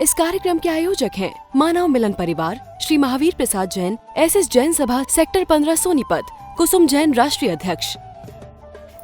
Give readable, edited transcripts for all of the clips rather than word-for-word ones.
इस कार्यक्रम के आयोजक हैं मानव मिलन परिवार, श्री महावीर प्रसाद जैन, SS जैन सभा, सेक्टर 15 सोनीपत, कुसुम जैन राष्ट्रीय अध्यक्ष।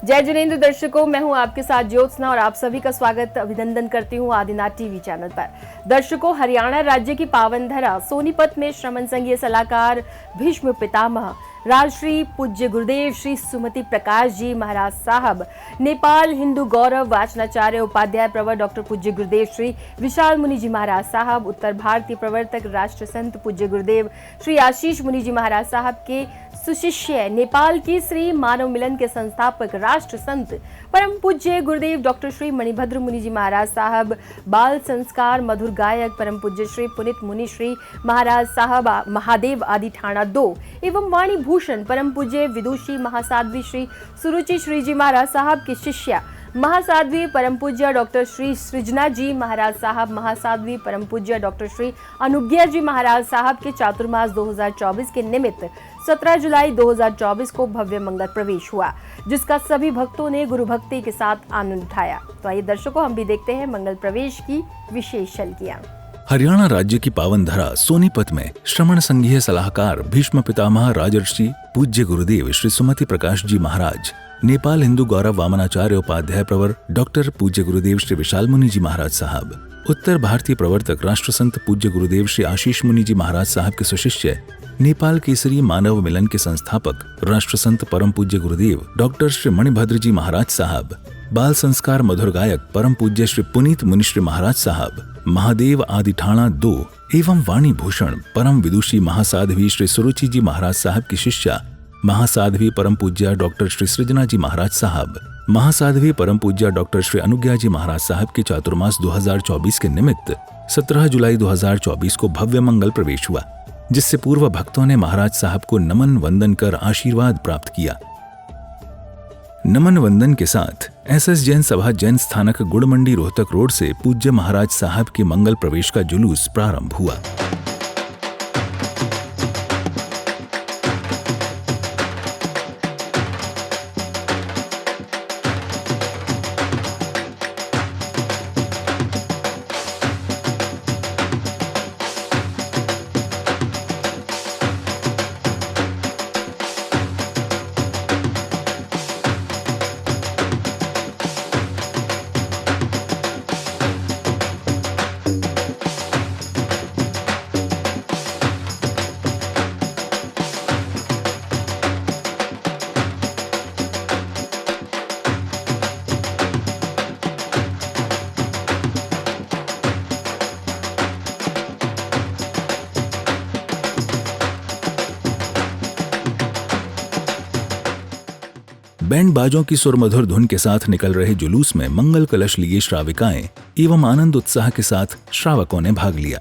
जय जिनेंद्र दर्शकों, मैं हूं आपके साथ ज्योत्सना और आप सभी का स्वागत अभिनंदन करती हूं आदिनाथ टीवी चैनल पर। दर्शकों, हरियाणा राज्य की पावन धरा सोनीपत में श्रमण संघीय सलाहकार भीष्म पितामह राजश्री पूज्य गुरुदेव श्री सुमति प्रकाश जी महाराज साहब, नेपाल हिंदू गौरव वाचनाचार्य उपाध्याय प्रवर डॉक्टर पूज्य गुरुदेव श्री विशाल मुनि जी महाराज साहब, उत्तर भारतीय प्रवर्तक राष्ट्र संत पूज्य गुरुदेव श्री आशीष मुनि जी महाराज साहब के सुशिष्य, नेपाल की श्री मानव मिलन के संस्थापक राष्ट्र संत परम पूज्य गुरुदेव डॉक्टर श्री मणिभद्र मुनि जी महाराज साहब, बाल संस्कार मधुर गायक परम पूज्य श्री पुनित मुनि श्री महाराज साहब महादेव आदि ठाणा 2 एवं वाणी भूषण परम पूज्य विदुषी महासाध्वी श्री सुरुचि श्री जी महाराज साहब की शिष्या महासाध्वी परम पूज्य डॉक्टर श्री सृजना जी महाराज साहब, महासाध्वी परम पूज्य डॉक्टर श्री अनुज्ञा जी महाराज साहब के चातुर्मास 2024 के निमित्त 17 जुलाई 2024 को भव्य मंगल प्रवेश हुआ, जिसका सभी भक्तों ने गुरु भक्ति के साथ आनंद उठाया। तो आइए दर्शकों, हम भी देखते हैं मंगल प्रवेश की विशेष झलकियां। हरियाणा राज्य की पावन धरा सोनीपत में श्रमण संघीय सलाहकार भीष्म पितामह राजर्षि पूज्य गुरुदेव श्री सुमति प्रकाश जी महाराज, नेपाल हिंदू गौरव वामनाचार्य उपाध्याय प्रवर डॉक्टर पूज्य गुरुदेव श्री विशाल मुनि जी महाराज साहब, उत्तर भारतीय प्रवर्तक राष्ट्र संत पूज्य गुरुदेव श्री आशीष मुनि जी महाराज साहब के सुशिष्य, नेपाल केसरी मानव मिलन के संस्थापक राष्ट्र संत परम पूज्य गुरुदेव डॉक्टर श्री मणिभद्र जी महाराज साहब, बाल संस्कार मधुर गायक परम पूज्य श्री पुनीत मुनि श्री महाराज साहब, महादेव आदि ठाणा 2 एवं वाणी भूषण परम विदुषी महासाध्वी श्री सुरुचि जी महाराज साहब की शिष्या महासाध्वी परम पूज्य डॉक्टर श्री सृजना जी महाराज साहब, महासाध्वी परम पूज्य डॉक्टर श्री अनुज्ञा जी महाराज साहब के चातुर्मास 2024 के निमित्त 17 जुलाई 2024 को भव्य मंगल प्रवेश हुआ, जिससे पूर्व भक्तों ने महाराज साहब को नमन वंदन कर आशीर्वाद प्राप्त किया। नमन वंदन के साथ SS जैन सभा जैन स्थानक गुड़ मंडी रोहतक रोड से पूज्य महाराज साहब के मंगल प्रवेश का जुलूस प्रारंभ हुआ। बैंड बाजों की सुरमधुर धुन के साथ निकल रहे जुलूस में मंगल कलश लिए श्राविकाएं एवं आनंद उत्साह के साथ श्रावकों ने भाग लिया।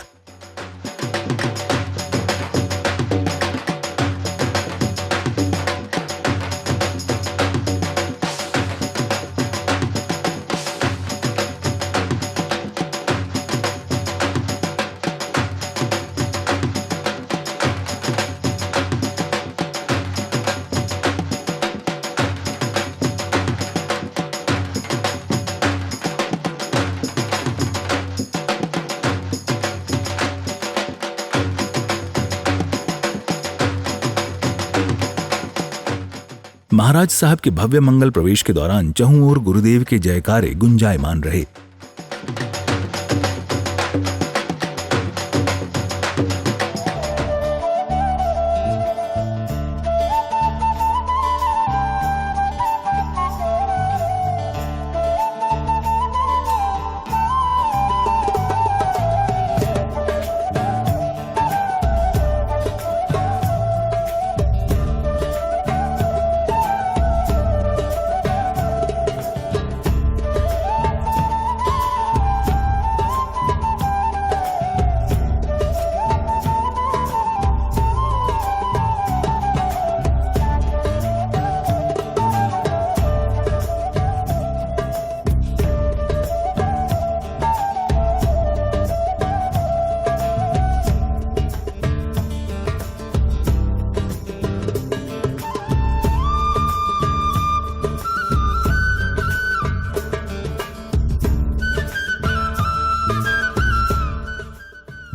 महाराज साहब के भव्य मंगल प्रवेश के दौरान चहुं ओर गुरुदेव के जयकारे गुंजायमान रहे।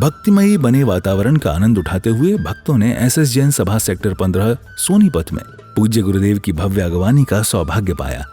भक्तिमयी बने वातावरण का आनंद उठाते हुए भक्तों ने एसएस जैन सभा सेक्टर 15 सोनीपत में पूज्य गुरुदेव की भव्य अगवानी का सौभाग्य पाया।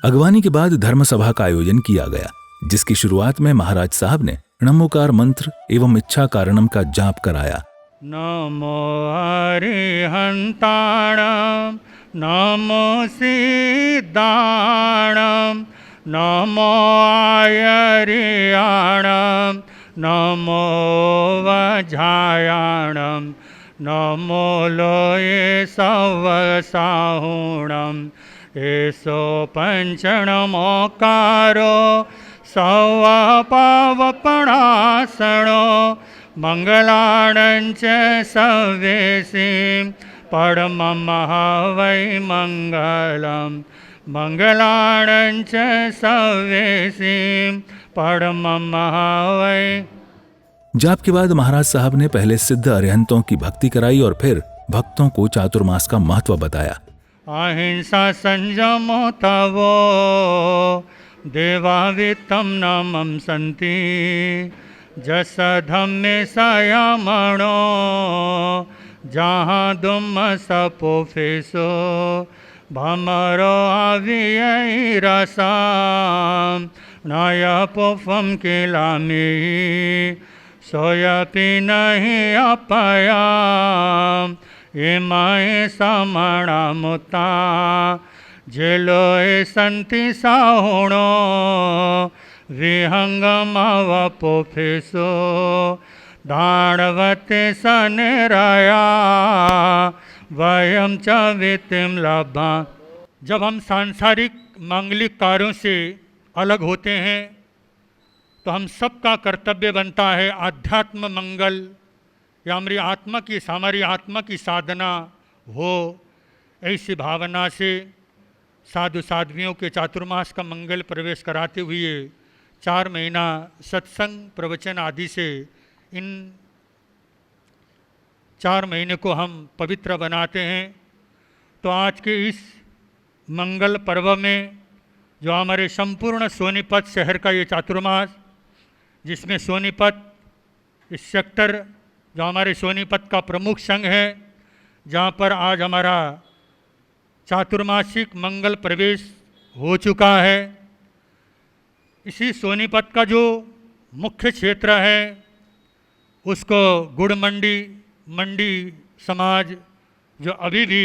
अगवानी के बाद धर्म सभा का आयोजन किया गया, जिसकी शुरुआत में महाराज साहब ने नमोकार मंत्र एवं इच्छा कारणम का जाप कराया। नमो हरिहंताणम नमो सिद्धाणम नमो आयरियाणम नमो वज्रायाणम नमो लोये सवसाहुणम एसो पंचणमोकारो सवपावपणासणो मंगलाणञ्च सवेसिं परममः वै मंगलम् मंगलाणञ्च सवेसिं परममः वै। जाप के बाद महाराज साहब ने पहले सिद्ध अरिहंतों की भक्ति कराई और फिर भक्तों को चातुर्मास का महत्व बताया। अहिंसा संयमो तवो देवावित्तं नमं सन्ति जस धम्मे संयमणो जहाँ दुम सपोफेसो भमरो आवियैरसां नय पुफं किलामि सोयपि नहि अपयाम् इमाय समणा मुता जेलोय संति साहुणो विहंगमवपोफेसो दाणवते सनेराया वयम च वितिम लभा। जब हम सांसारिक मांगलिक कार्यों से अलग होते हैं तो हम सबका कर्तव्य बनता है आध्यात्म मंगल या हमारी आत्मा की साधना हो। ऐसी भावना से साधु साध्वियों के चातुर्मास का मंगल प्रवेश कराते हुए 4 महीना सत्संग प्रवचन आदि से इन 4 महीने को हम पवित्र बनाते हैं। तो आज के इस मंगल पर्व में जो हमारे संपूर्ण सोनीपत शहर का ये चातुर्मास, जिसमें सोनीपत इस सेक्टर जो हमारे सोनीपत का प्रमुख संघ है, जहाँ पर आज हमारा चातुर्मासिक मंगल प्रवेश हो चुका है। इसी सोनीपत का जो मुख्य क्षेत्र है उसको गुड़ मंडी समाज जो अभी भी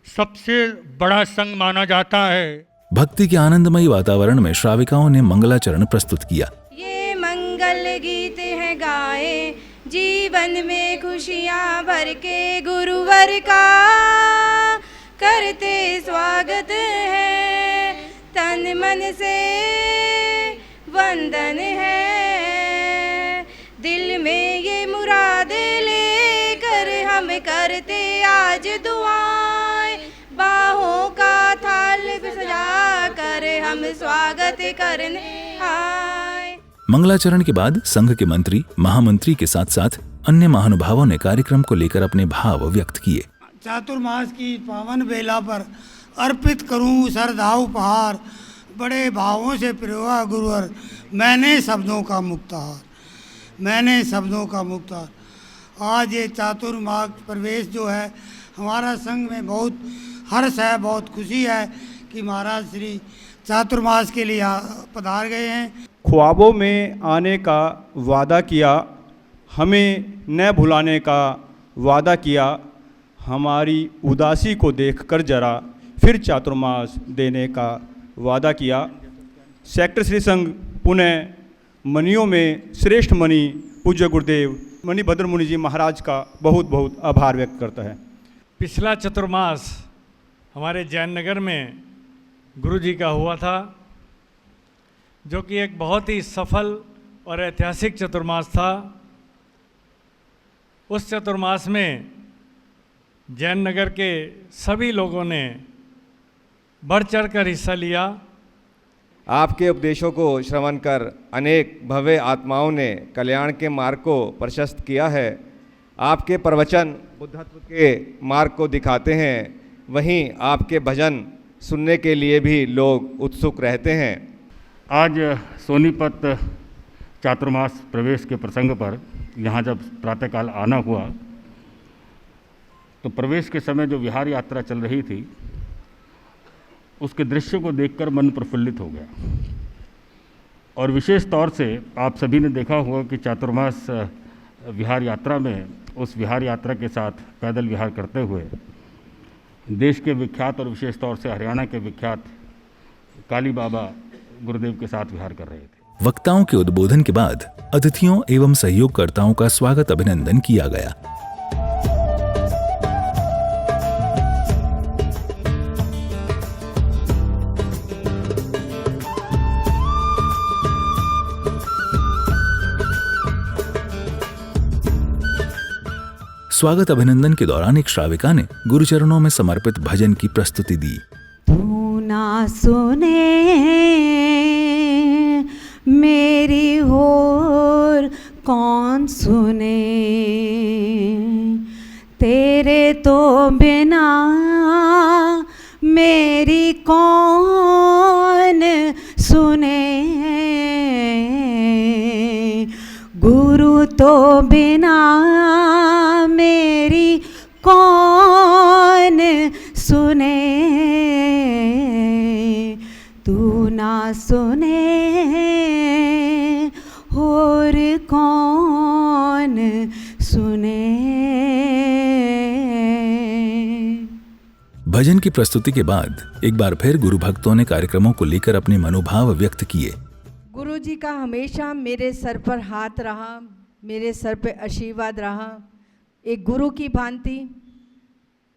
सबसे बड़ा संघ माना जाता है। भक्ति के आनंदमयी वातावरण में श्राविकाओं ने मंगलाचरण प्रस्तुत किया। ये मंगल गीत है गाए जीवन में खुशियाँ भर के गुरुवर का करते स्वागत है, तन मन से वंदन है। दिल में ये मुराद लेकर हम करते आज दुआएं, बाहों का थाल सजा कर हम स्वागत करने आए। मंगलाचरण के बाद संघ के मंत्री महामंत्री के साथ साथ अन्य महानुभावों ने कार्यक्रम को लेकर अपने भाव व्यक्त किए। चातुर्मास की पावन बेला पर अर्पित करूं श्रद्धा उपहार, बड़े भावों से प्रिय गुरुवर मैंने शब्दों का मुक्तार। आज ये चातुर्मास प्रवेश जो है हमारा संघ में बहुत हर्ष है, बहुत खुशी है कि महाराज श्री चातुर्मास के लिए पधार गए हैं। ख्वाबों में आने का वादा किया, हमें न भुलाने का वादा किया, हमारी उदासी को देखकर जरा फिर चातुर्मास देने का वादा किया। सेक्टर श्री संघ पुणे मनियों में श्रेष्ठ मणि पूज्य गुरुदेव मणिभद्र मुनि जी महाराज का बहुत बहुत आभार व्यक्त करता है। पिछला चतुर्मास हमारे जैन नगर में गुरु जी का हुआ था, जो कि एक बहुत ही सफल और ऐतिहासिक चतुर्मास था। उस चतुर्मास में जैन नगर के सभी लोगों ने बढ़ चढ़ कर हिस्सा लिया। आपके उपदेशों को श्रवण कर अनेक भव्य आत्माओं ने कल्याण के मार्ग को प्रशस्त किया है। आपके प्रवचन बुद्धत्व के मार्ग को दिखाते हैं, वहीं आपके भजन सुनने के लिए भी लोग उत्सुक रहते हैं। आज सोनीपत चातुर्मास प्रवेश के प्रसंग पर यहाँ जब प्रातःकाल आना हुआ तो प्रवेश के समय जो विहार यात्रा चल रही थी उसके दृश्य को देखकर मन प्रफुल्लित हो गया। और विशेष तौर से आप सभी ने देखा होगा कि चातुर्मास विहार यात्रा में उस विहार यात्रा के साथ पैदल विहार करते हुए देश के विख्यात और विशेष तौर से हरियाणा के विख्यात काली बाबा गुरुदेव के साथ विहार कर रहे थे। वक्ताओं के उद्बोधन के बाद अतिथियों एवं सहयोगकर्ताओं का स्वागत अभिनंदन किया गया। स्वागत अभिनंदन के दौरान एक श्राविका ने गुरुचरणों में समर्पित भजन की प्रस्तुति दी। तू ना सुने मेरी होर कौन सुने, तेरे तो बिना मेरी कौन सुने, गुरु तो बिना मेरी कौन सुने, तू ना सुने और कौन सुने। भजन की प्रस्तुति के बाद एक बार फिर गुरु भक्तों ने कार्यक्रमों को लेकर अपने मनोभाव व्यक्त किए। गुरु जी का हमेशा मेरे सर पर हाथ रहा, मेरे सर पे आशीर्वाद रहा। एक गुरु की भांति,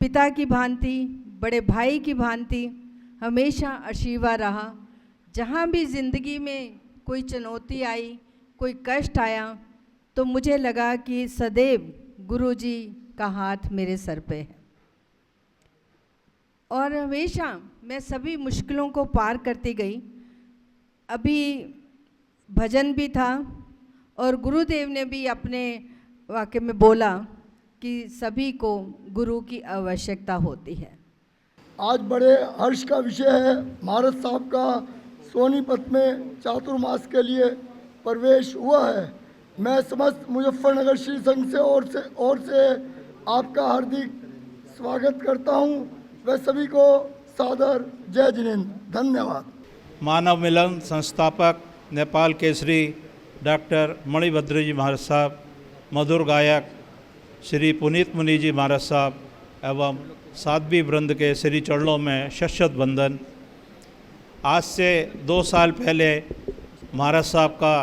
पिता की भांति, बड़े भाई की भांति हमेशा आशीर्वाद रहा। जहाँ भी ज़िंदगी में कोई चुनौती आई, कोई कष्ट आया, तो मुझे लगा कि सदैव गुरु जी का हाथ मेरे सर पे है। और हमेशा मैं सभी मुश्किलों को पार करती गई। अभी भजन भी था और गुरुदेव ने भी अपने वाक्य में बोला कि सभी को गुरु की आवश्यकता होती है। आज बड़े हर्ष का विषय है, महाराज साहब का सोनीपत में चातुर्मास के लिए प्रवेश हुआ है। मैं समस्त मुजफ्फरनगर श्री संघ से और से आपका हार्दिक स्वागत करता हूं। वह सभी को सादर जय जिनेंद्र, धन्यवाद। मानव मिलन संस्थापक नेपाल के श्री डॉक्टर मणिभद्र जी महाराज साहब, मधुर गायक श्री पुनीत मुनि जी महाराज साहब एवं साध्वी वृंद के श्री चरणों में शत वंदन। आज से 2 साल पहले महाराज साहब का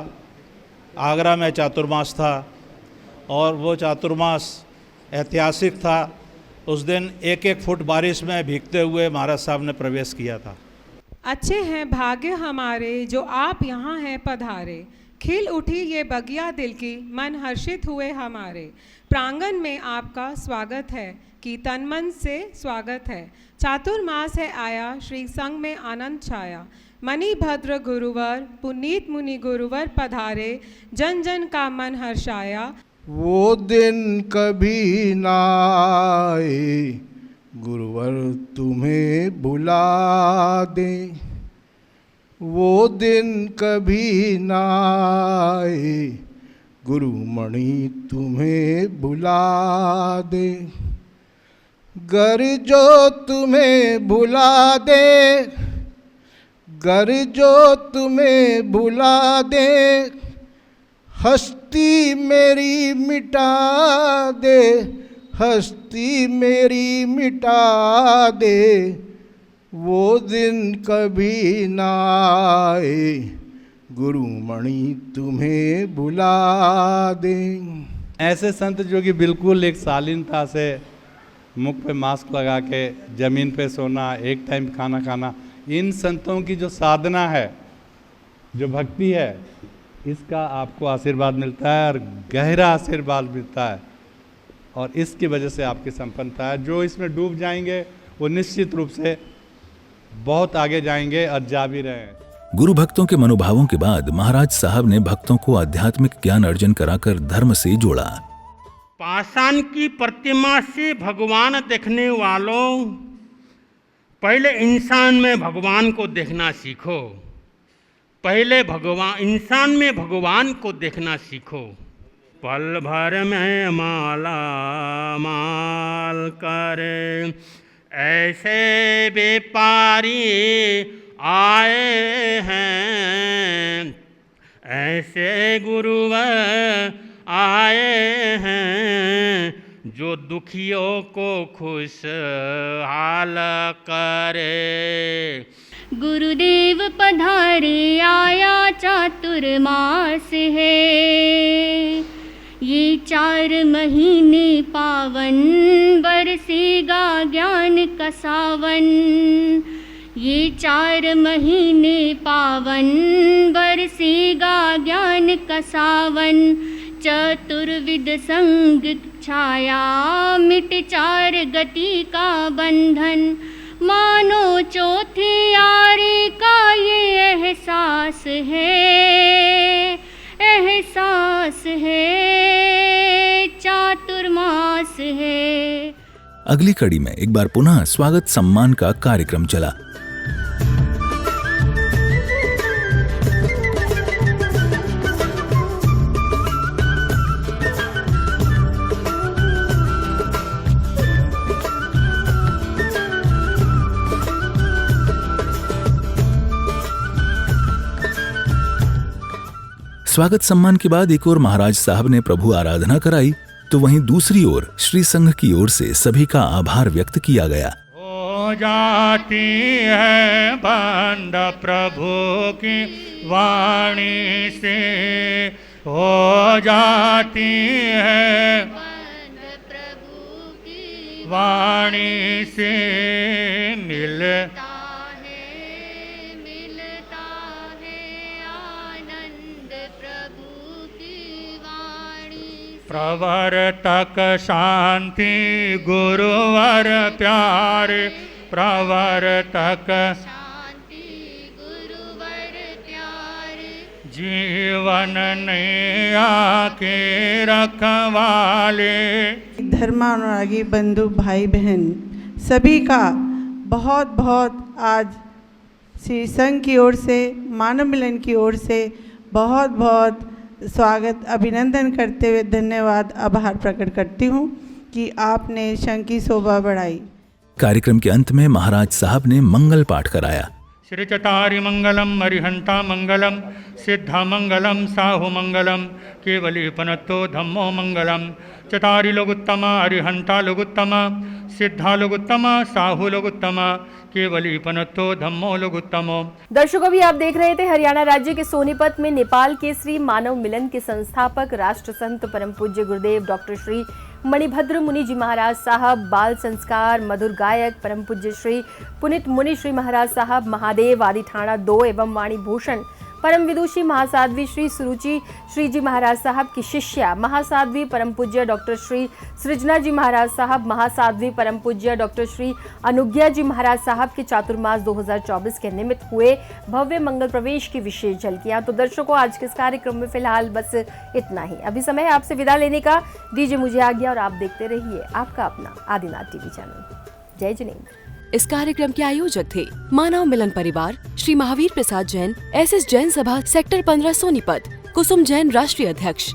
आगरा में चातुर्मास था और वो चातुर्मास ऐतिहासिक था। उस दिन 1-1 फुट बारिश में भीगते हुए महाराज साहब ने प्रवेश किया था। अच्छे हैं भाग्य हमारे जो आप यहाँ हैं पधारे, खिल उठी ये बगिया दिल की, मन हर्षित हुए हमारे। प्रांगण में आपका स्वागत है कि तन मन से स्वागत है। चातुर्मास है आया, श्री संघ में आनंद छाया। मणिभद्र गुरुवर पुनीत मुनि गुरुवर पधारे, जन जन का मन हर्षाया। वो दिन कभी ना आए गुरुवर तुम्हें बुला दे, वो दिन कभी ना आए गुरुमणि तुम्हें बुला दे। गर जो तुम्हें भुला दे, गर जो तुम्हें भुला दे, हस्ती मेरी मिटा दे, हस्ती मेरी मिटा दे, वो दिन कभी ना आए, गुरुमणि तुम्हें बुला दे। ऐसे संत जो कि बिल्कुल एक शालीनता से मुख पे मास्क लगा के ज़मीन पे सोना, एक टाइम खाना खाना, इन संतों की जो साधना है, जो भक्ति है, इसका आपको आशीर्वाद मिलता है और गहरा आशीर्वाद मिलता है और इसकी वजह से आपकी संपन्नता है। जो इसमें डूब जाएंगे वो निश्चित रूप से बहुत आगे जाएंगे और जा भी रहे हैं। गुरु भक्तों के मनोभावों के बाद महाराज साहब ने भक्तों को आध्यात्मिक ज्ञान अर्जन कराकर धर्म से जोड़ा। पाषाण की प्रतिमा से भगवान देखने वालों, पहले इंसान में भगवान को देखना सीखो। पहले इंसान में भगवान को देखना सीखो। पल भर में माला माल करे, ऐसे व्यापारी आए हैं, ऐसे गुरुवर आए हैं, जो दुखियों को खुशहाल करे। गुरुदेव पधारे आया चातुर्मास है, ये 4 महीने पावन, बरसेगा ज्ञान का सावन। ये 4 महीने पावन, बरसेगा ज्ञान का सावन। चतुर्विद संग छाया, मिट 4 गति का बंधन। मानो चौथे यारे का ये एहसास है, एहसास है, चातुर्मास है। अगली कड़ी में एक बार पुनः स्वागत सम्मान का कार्यक्रम चला। स्वागत सम्मान के बाद एक और महाराज साहब ने प्रभु आराधना कराई, तो वहीं दूसरी ओर श्री संघ की ओर से सभी का आभार व्यक्त किया गया। हो जाती है बंद प्रभु की वाणी से, हो जाती है बंद प्रभु की वाणी से, मिलता प्रवर्तक शांति गुरुवर प्यारे, प्रवर्तक शांति गुरुवर प्यारे, जीवन ने आके रखवाले। धर्मानुरागी बंधु भाई बहन सभी का बहुत बहुत आज श्री संघ की ओर से, मानव मिलन की ओर से बहुत बहुत स्वागत, अभिनंदन करते हुए धन्यवाद, आभार प्रकट करती हूँ कि आपने संघ की शोभा बढ़ाई। कार्यक्रम के अंत में महाराज साहब ने मंगल पाठ कराया। श्री चतारि मंगलम अरिहंता मंगलम, सिद्धा मंगलम साहु मंगलम, केवली पनत्तो धम्मो मंगलम। चतारि लोगुत्तम अरिहंता लोगुत्तम, सिद्धा लोगुत्तम साहु लोगुत्तम, केवली पनत्तो धम्मो लोगुत्तमो। दर्शकों भी आप देख रहे थे हरियाणा राज्य के सोनीपत में नेपाल के श्री मानव मिलन के संस्थापक राष्ट्र संत परम पूज्य गुरुदेव डॉक्टर श्री मणिभद्र मुनि जी महाराज साहब, बाल संस्कार मधुर गायक परम पूज्य श्री पुनीत मुनि श्री महाराज साहब, महादेव आदि ठाणा 2 एवं वाणी भूषण परम विदुषी महासाध्वी श्री सुरुचि श्री जी महाराज साहब की शिष्या, महासाध्वी परम पूज्य डॉक्टर श्री सृजना जी महाराज साहब, महासाध्वी परम पूज्य डॉक्टर श्री अनुज्ञा जी महाराज साहब के चातुर्मास 2024 के निमित्त हुए भव्य मंगल प्रवेश की विशेष झलकियां। तो दर्शकों, आज के इस कार्यक्रम में फिलहाल बस इतना ही। अभी समय है आपसे विदा लेने का, दीजिए मुझे आज्ञा और आप देखते रहिए आपका अपना आदिनाथ टीवी चैनल। जय जिनेंद्र। इस कार्यक्रम के आयोजक थे मानव मिलन परिवार, श्री महावीर प्रसाद जैन, SS जैन सभा सेक्टर 15 सोनीपत, कुसुम जैन राष्ट्रीय अध्यक्ष।